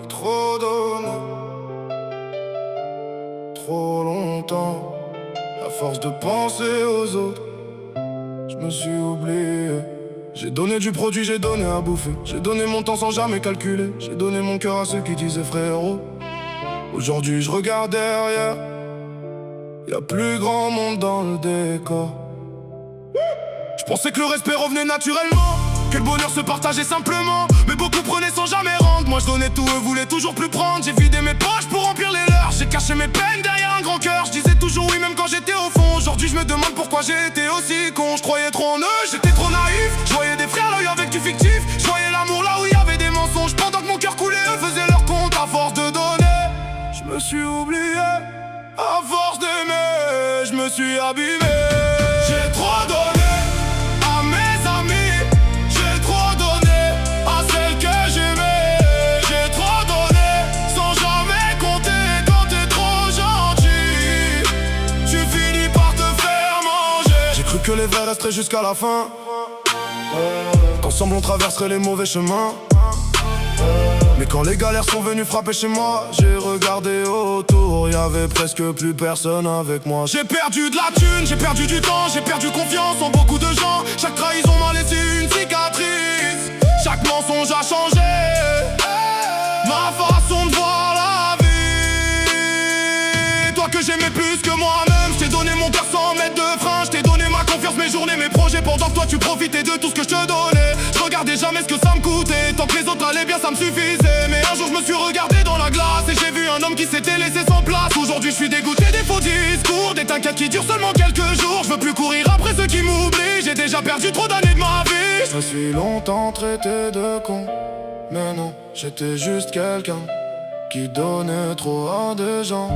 j'ai trop donné, trop longtemps. À force de penser aux autres, je me suis oublié. J'ai donné du produit, j'ai donné à bouffer. J'ai donné mon temps sans jamais calculer. J'ai donné mon cœur à ceux qui disaient frérot. Aujourd'hui je regarde derrière, y'a plus grand monde dans le décor. Je pensais que le respect revenait naturellement, que le bonheur se partageait simplement. Mais beaucoup prenaient sans jamais rendre. Moi je donnais tout, eux voulaient toujours plus prendre. J'ai vidé mes poches pour remplir les leurs. J'ai caché mes peines derrière un grand cœur. Je disais toujours oui même quand j'étais au fond. Aujourd'hui je me demande pourquoi j'ai été aussi con. Je croyais trop en eux, j'étais trop naïf. Je voyais des frères l'œil avec du fictif. Je voyais l'amour là où il y avait des mensonges. Pendant que mon cœur coulait, eux faisaient leur compte à force de donner. Je me suis oublié, à force d'aimer, je me suis abîmé. J'ai trop donné à mes amis, j'ai trop donné à celles que j'aimais. J'ai trop donné sans jamais compter. Quand t'es trop gentil, tu finis par te faire manger. J'ai cru que les vrais resteraient jusqu'à la fin, qu'ensemble on traverserait les mauvais chemins. Mais quand les galères sont venues frapper chez moi, j'ai regardé autour, y'avait presque plus personne avec moi. J'ai perdu de la thune, j'ai perdu du temps, j'ai perdu confiance en beaucoup de gens. Chaque trahison m'a laissé une cicatrice, chaque mensonge a changé ma façon de voir la vie. Toi que j'aimais plus que moi-même, je t'ai donné mon cœur sans mettre de frein. Je t'ai donné ma confiance, mes journées, mes projets, pendant que toi tu profitais de tout ce que je te donnais. Je regardais jamais ce que ça me coûtait, tant que les autres allaient bien ça me suffisait. Mais un jour je me suis regardé dans la glace et j'ai vu un homme qui s'était laissé sans place. Aujourd'hui je suis dégoûté des faux discours, des t'inquiètes qui durent seulement quelques jours. Je veux plus courir après ceux qui m'oublient, j'ai déjà perdu trop d'années de ma vie. Je me suis longtemps traité de con, mais non, j'étais juste quelqu'un qui donnait trop à des gens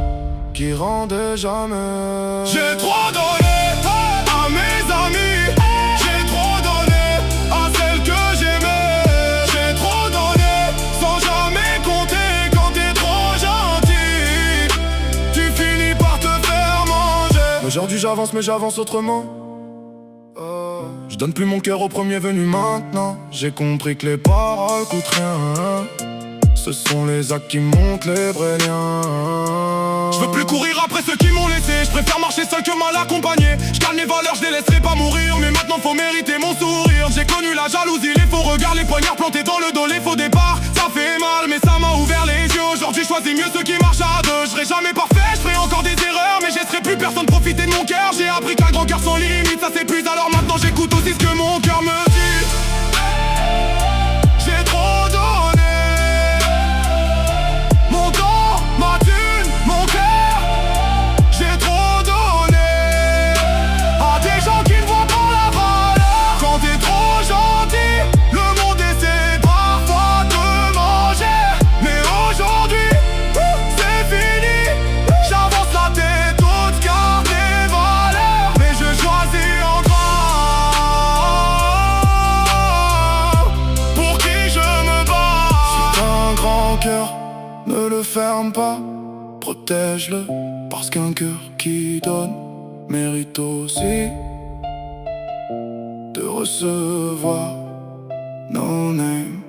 qui rendaient jamais. J'ai trop donné à mes amis, j'ai trop donné à celles que j'aimais. J'ai trop donné sans jamais compter. Quand t'es trop gentil, tu finis par te faire manger. Aujourd'hui j'avance mais j'avance autrement. Je donne plus mon cœur au premier venu maintenant. J'ai compris que les paroles coûtent rien, ce sont les actes qui montent les vrais liens. Je veux plus courir après ceux qui m'ont laissé, je préfère marcher seul que mal accompagné. Je calme les valeurs, je les laisserai pas mourir. Mais maintenant faut mériter mon sourire. J'ai connu la jalousie, les faux regards, les poignards plantés dans le dos, les faux départs. Ça fait mal mais ça m'a ouvert les yeux. Aujourd'hui je choisis mieux ceux qui marchent à deux. Je serai jamais parfait, je ferai encore des erreurs, mais je laisserai plus personne profiter de mon cœur. J'ai appris qu'un grand cœur sans limite ça s'épuise. Alors maintenant j'écoute aussi ce que mon cœur me dit. J'ai trop donné, mon temps, ma thune, mon cœur. J'ai trop donné à des gens qui ne voient pas la valeur. Quand t'es trop gentil, le monde essaie parfois de manger. Mais aujourd'hui, c'est fini. J'avance la tête haute, garde les valeurs. Mais je choisis encore pour qui je me bats. Si t'as un grand cœur, ne le ferme pas, protège-le, parce qu'un cœur qui donne mérite aussi de recevoir no name.